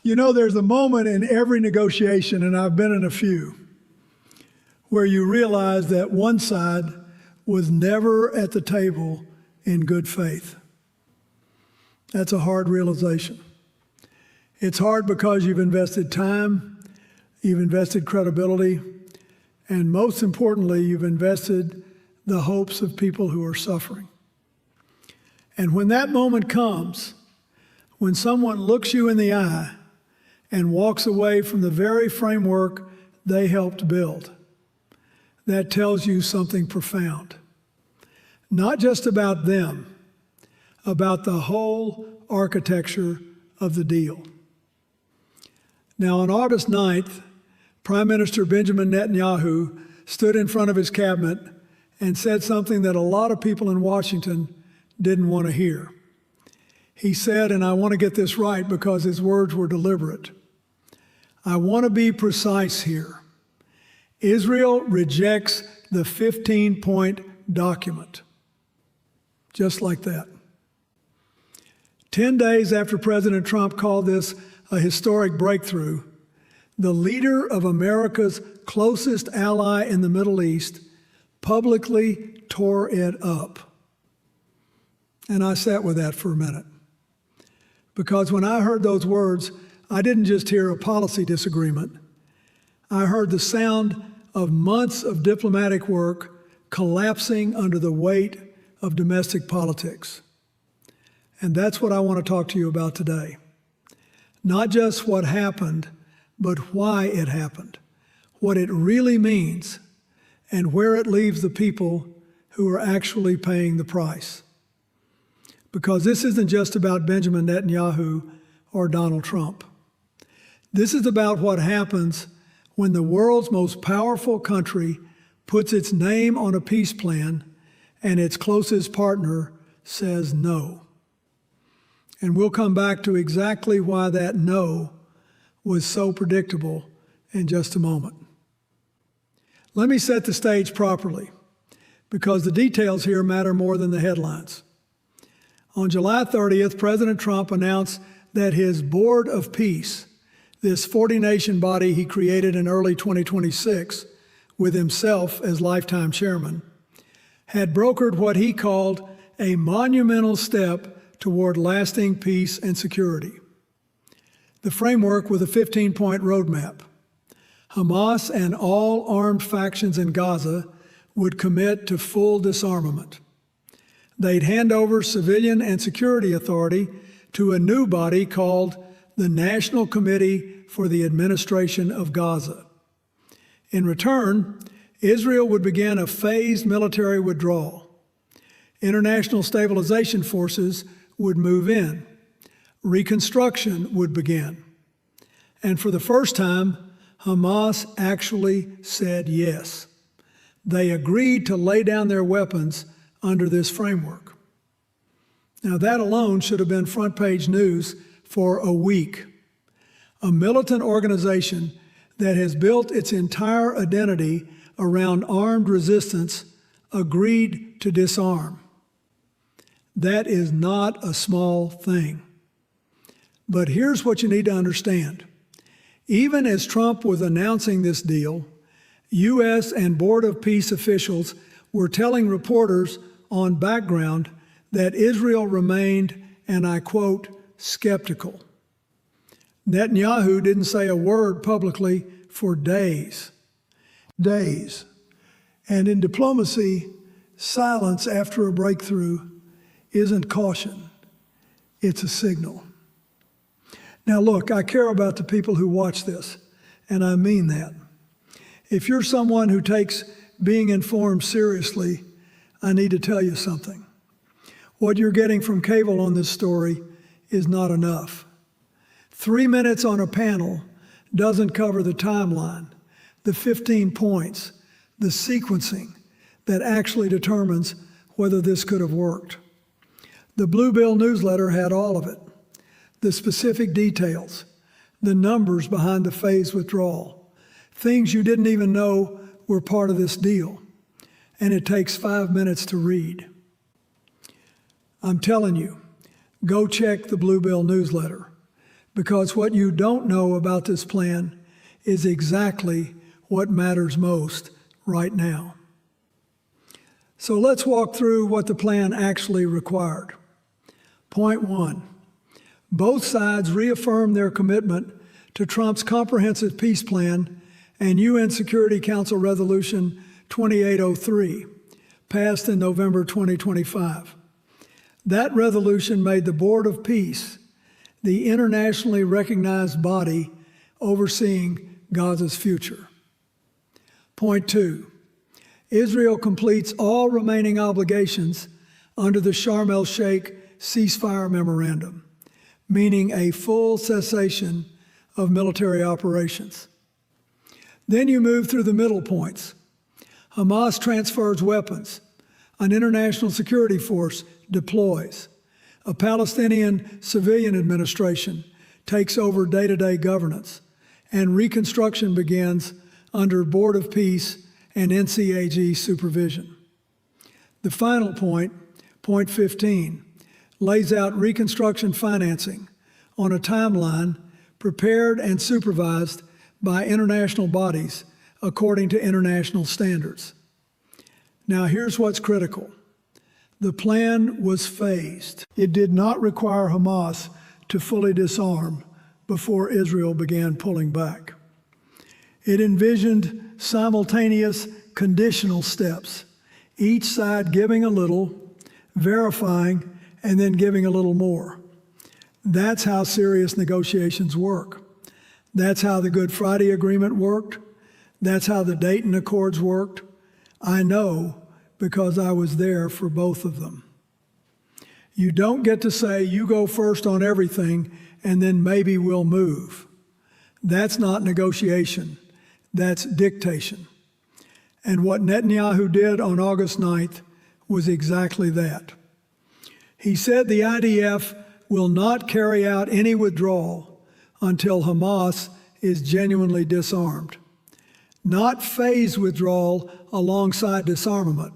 You know, there's a moment in every negotiation, and I've been in a few, where you realize that one side was never at the table in good faith. That's a hard realization. It's hard because you've invested time, you've invested credibility, and most importantly, you've invested the hopes of people who are suffering. And when that moment comes, when someone looks you in the eye and walks away from the very framework they helped build, that tells you something profound. Not just about them, about the whole architecture of the deal. Now, on August 9th, Prime Minister Benjamin Netanyahu stood in front of his cabinet and said something that a lot of people in Washington didn't want to hear. He said, and I want to get this right because his words were deliberate, I want to be precise here. Israel rejects the 15-point document. Just like that. 10 days after President Trump called this a historic breakthrough, the leader of America's closest ally in the Middle East publicly tore it up. And I sat with that for a minute. Because when I heard those words, I didn't just hear a policy disagreement. I heard the sound of months of diplomatic work collapsing under the weight of domestic politics. And that's what I want to talk to you about today. Not just what happened, but why it happened, what it really means, and where it leaves the people who are actually paying the price. Because this isn't just about Benjamin Netanyahu or Donald Trump. This is about what happens when the world's most powerful country puts its name on a peace plan and its closest partner says no. And we'll come back to exactly why that no was so predictable in just a moment. Let me set the stage properly, because the details here matter more than the headlines. On July 30th, President Trump announced that his Board of Peace, this 40-nation body he created in early 2026 with himself as lifetime chairman, had brokered what he called a monumental step toward lasting peace and security. The framework with a 15-point roadmap. Hamas and all armed factions in Gaza would commit to full disarmament. They'd hand over civilian and security authority to a new body called the National Committee for the Administration of Gaza. In return, Israel would begin a phased military withdrawal. International stabilization forces would move in. Reconstruction would begin. And for the first time, Hamas actually said yes. They agreed to lay down their weapons under this framework. Now, that alone should have been front page news for a week. A militant organization that has built its entire identity around armed resistance agreed to disarm. That is not a small thing. But here's what you need to understand. Even as Trump was announcing this deal, U.S. and Board of Peace officials were telling reporters on background that Israel remained, and I quote, skeptical. Netanyahu didn't say a word publicly for days. Days. And in diplomacy, silence after a breakthrough isn't caution, it's a signal. Now look, I care about the people who watch this, and I mean that. If you're someone who takes being informed seriously, I need to tell you something. What you're getting from cable on this story is not enough. 3 minutes on a panel doesn't cover the timeline, the 15 points, the sequencing that actually determines whether this could have worked. The Blue Bill newsletter had all of it. The specific details, the numbers behind the phased withdrawal, things you didn't even know were part of this deal. And it takes 5 minutes to read. I'm telling you, go check the Blue Bill newsletter, because what you don't know about this plan is exactly what matters most right now. So let's walk through what the plan actually required. Point 1, both sides reaffirmed their commitment to Trump's comprehensive peace plan and UN Security Council Resolution 2803, passed in November 2025. That resolution made the Board of Peace the internationally recognized body overseeing Gaza's future. Point 2, Israel completes all remaining obligations under the Sharm el-Sheikh ceasefire memorandum, meaning a full cessation of military operations. Then you move through the middle points. Hamas transfers weapons. An international security force deploys. A Palestinian civilian administration takes over day-to-day governance, and reconstruction begins under Board of Peace and NCAG supervision. The final point, point 15, lays out reconstruction financing on a timeline prepared and supervised by international bodies according to international standards. Now here's what's critical. The plan was phased. It did not require Hamas to fully disarm before Israel began pulling back. It envisioned simultaneous conditional steps, each side giving a little, verifying, and then giving a little more. That's how serious negotiations work. That's how the Good Friday Agreement worked. That's how the Dayton Accords worked. I know because I was there for both of them. You don't get to say you go first on everything and then maybe we'll move. That's not negotiation. That's dictation. And what Netanyahu did on August 9th was exactly that. He said the IDF will not carry out any withdrawal until Hamas is genuinely disarmed. Not phased withdrawal alongside disarmament.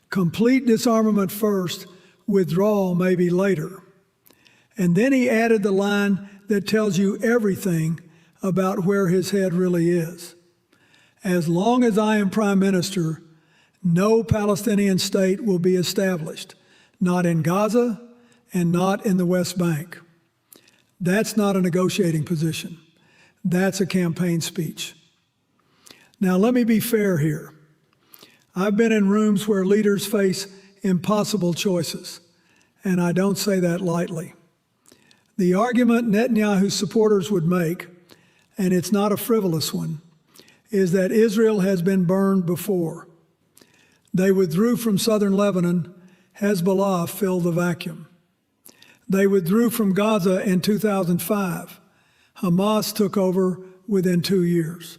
Complete disarmament first, withdrawal maybe later. And then he added the line that tells you everything about where his head really is. As long as I am prime minister, no Palestinian state will be established, not in Gaza and not in the West Bank. That's not a negotiating position. That's a campaign speech. Now, let me be fair here. I've been in rooms where leaders face impossible choices, and I don't say that lightly. The argument Netanyahu's supporters would make, and it's not a frivolous one, is that Israel has been burned before. They withdrew from southern Lebanon, Hezbollah filled the vacuum. They withdrew from Gaza in 2005. Hamas took over within 2 years.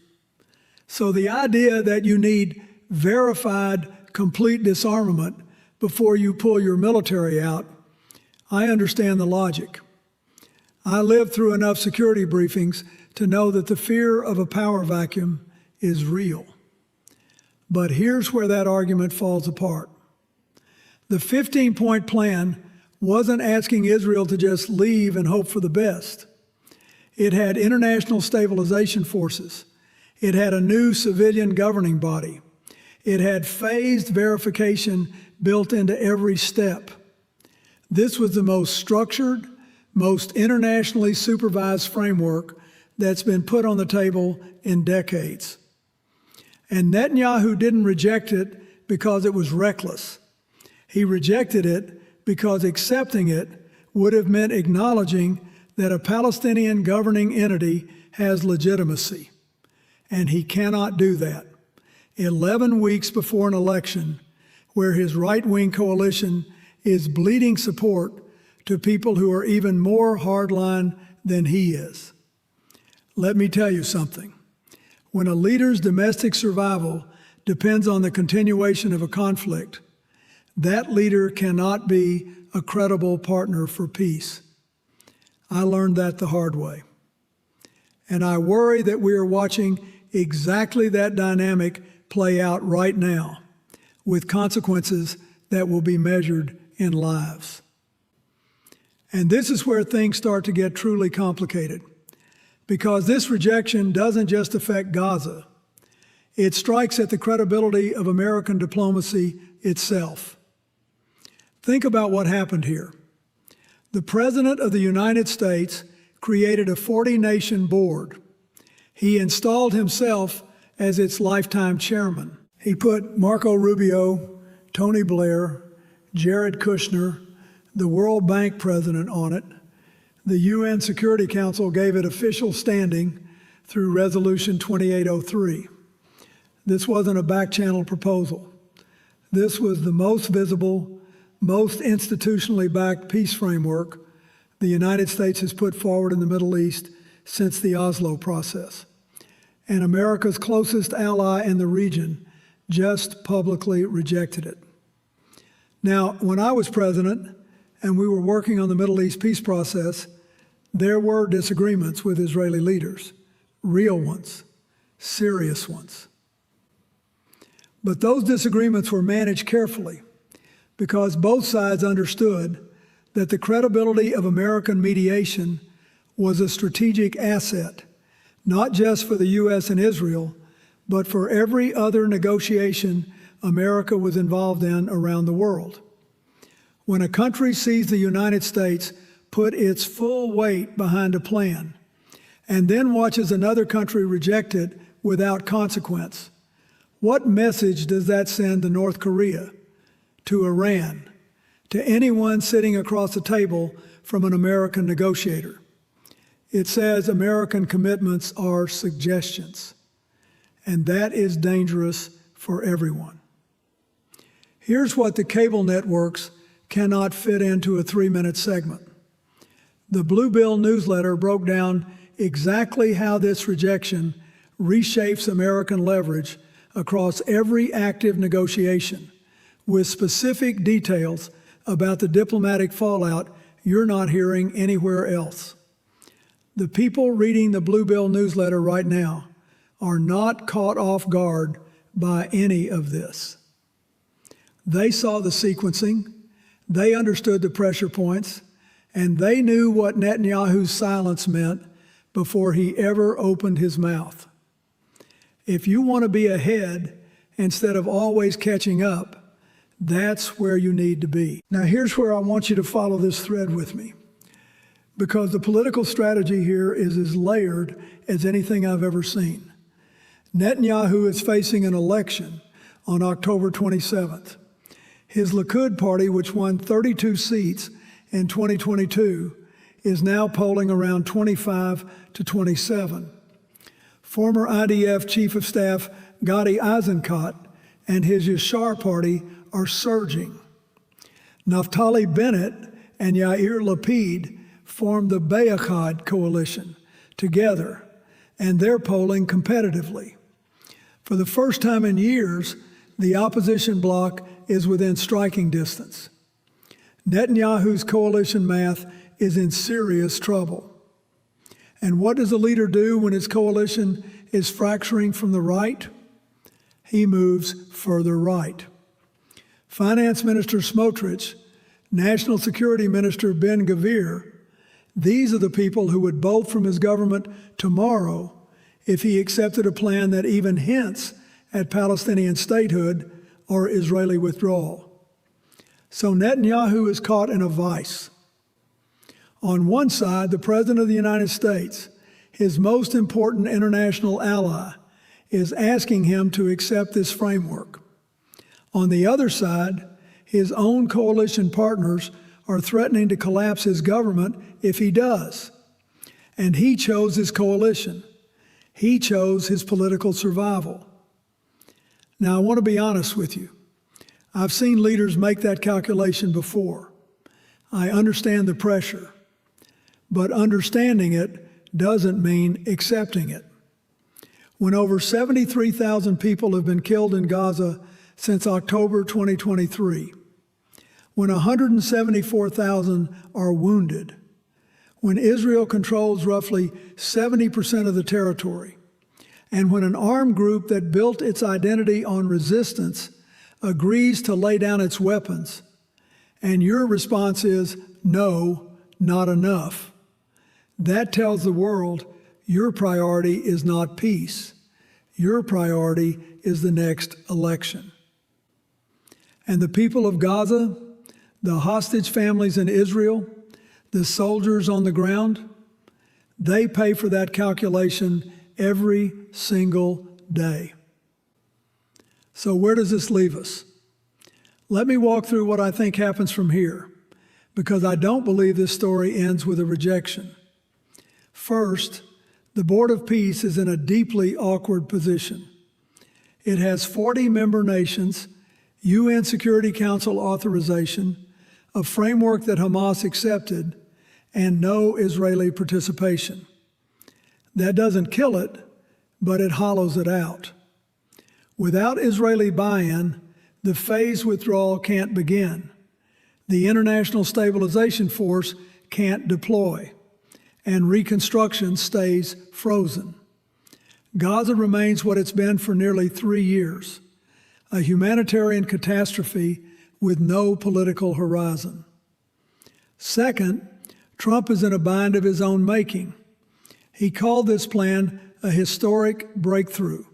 So the idea that you need verified complete disarmament before you pull your military out, I understand the logic. I lived through enough security briefings to know that the fear of a power vacuum is real. But here's where that argument falls apart. The 15-point plan wasn't asking Israel to just leave and hope for the best. It had international stabilization forces. It had a new civilian governing body. It had phased verification built into every step. This was the most structured, most internationally supervised framework that's been put on the table in decades. And Netanyahu didn't reject it because it was reckless. He rejected it because accepting it would have meant acknowledging that a Palestinian governing entity has legitimacy. And he cannot do that. 11 weeks before an election where his right-wing coalition is bleeding support to people who are even more hardline than he is. Let me tell you something. When a leader's domestic survival depends on the continuation of a conflict, that leader cannot be a credible partner for peace. I learned that the hard way. And I worry that we are watching exactly that dynamic play out right now, with consequences that will be measured in lives. And this is where things start to get truly complicated, because this rejection doesn't just affect Gaza. It strikes at the credibility of American diplomacy itself. Think about what happened here. The President of the United States created a 40-nation board. He installed himself as its lifetime chairman. He put Marco Rubio, Tony Blair, Jared Kushner, the World Bank president on it. The UN Security Council gave it official standing through Resolution 2803. This wasn't a back-channel proposal. This was the most visible, most institutionally backed peace framework the United States has put forward in the Middle East since the Oslo process. And America's closest ally in the region just publicly rejected it. Now, when I was president and we were working on the Middle East peace process, there were disagreements with Israeli leaders, real ones, serious ones. But those disagreements were managed carefully because both sides understood that the credibility of American mediation was a strategic asset, not just for the U.S. and Israel, but for every other negotiation America was involved in around the world. When a country sees the United States put its full weight behind a plan and then watches another country reject it without consequence, what message does that send to North Korea, to Iran, to anyone sitting across the table from an American negotiator? It says American commitments are suggestions, and that is dangerous for everyone. Here's what the cable networks cannot fit into a 3-minute segment. The Blue Bill newsletter broke down exactly how this rejection reshapes American leverage across every active negotiation, with specific details about the diplomatic fallout you're not hearing anywhere else. The people reading the Blue Bill newsletter right now are not caught off guard by any of this. They saw the sequencing, they understood the pressure points, and they knew what Netanyahu's silence meant before he ever opened his mouth. If you want to be ahead instead of always catching up, that's where you need to be. Now, here's where I want you to follow this thread with me, because the political strategy here is as layered as anything I've ever seen. Netanyahu is facing an election on October 27th. His Likud party, which won 32 seats in 2022, is now polling around 25 to 27. Former IDF Chief of Staff Gadi Eisenkot and his Yashar party are surging. Naftali Bennett and Yair Lapid formed the Bayachad coalition together, and they're polling competitively. For the first time in years, the opposition bloc is within striking distance. Netanyahu's coalition math is in serious trouble. And what does a leader do when his coalition is fracturing from the right? He moves further right. Finance Minister Smotrich, National Security Minister Ben-Gvir, these are the people who would bolt from his government tomorrow if he accepted a plan that even hints at Palestinian statehood or Israeli withdrawal. So Netanyahu is caught in a vice. On one side, the President of the United States, his most important international ally, is asking him to accept this framework. On the other side, his own coalition partners are threatening to collapse his government if he does. And he chose his coalition. He chose his political survival. Now, I want to be honest with you. I've seen leaders make that calculation before. I understand the pressure, but understanding it doesn't mean accepting it. When over 73,000 people have been killed in Gaza since October 2023, when 174,000 are wounded, when Israel controls roughly 70% of the territory, and when an armed group that built its identity on resistance agrees to lay down its weapons, and your response is no, not enough. That tells the world your priority is not peace. Your priority is the next election. And the people of Gaza, the hostage families in Israel, the soldiers on the ground, they pay for that calculation every single day. So where does this leave us? Let me walk through what I think happens from here, because I don't believe this story ends with a rejection. First, the Board of Peace is in a deeply awkward position. It has 40 member nations, UN Security Council authorization, a framework that Hamas accepted, and no Israeli participation. That doesn't kill it, but it hollows it out. Without Israeli buy-in, the phased withdrawal can't begin. The International Stabilization Force can't deploy, and reconstruction stays frozen. Gaza remains what it's been for nearly 3 years, a humanitarian catastrophe with no political horizon. Second, Trump is in a bind of his own making. He called this plan a historic breakthrough.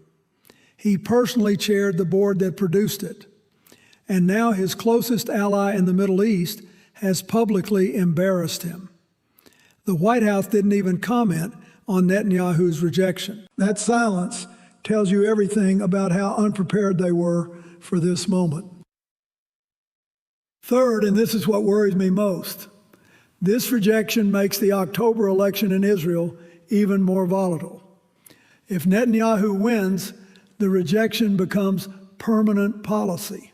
He personally chaired the board that produced it. And now his closest ally in the Middle East has publicly embarrassed him. The White House didn't even comment on Netanyahu's rejection. That silence tells you everything about how unprepared they were for this moment. Third, and this is what worries me most, this rejection makes the October election in Israel even more volatile. If Netanyahu wins, the rejection becomes permanent policy.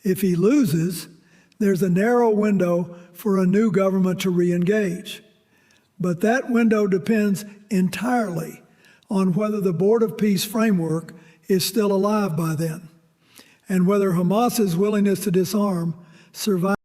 If he loses, there's a narrow window for a new government to re-engage. But that window depends entirely on whether the Board of Peace framework is still alive by then, and whether Hamas's willingness to disarm survives.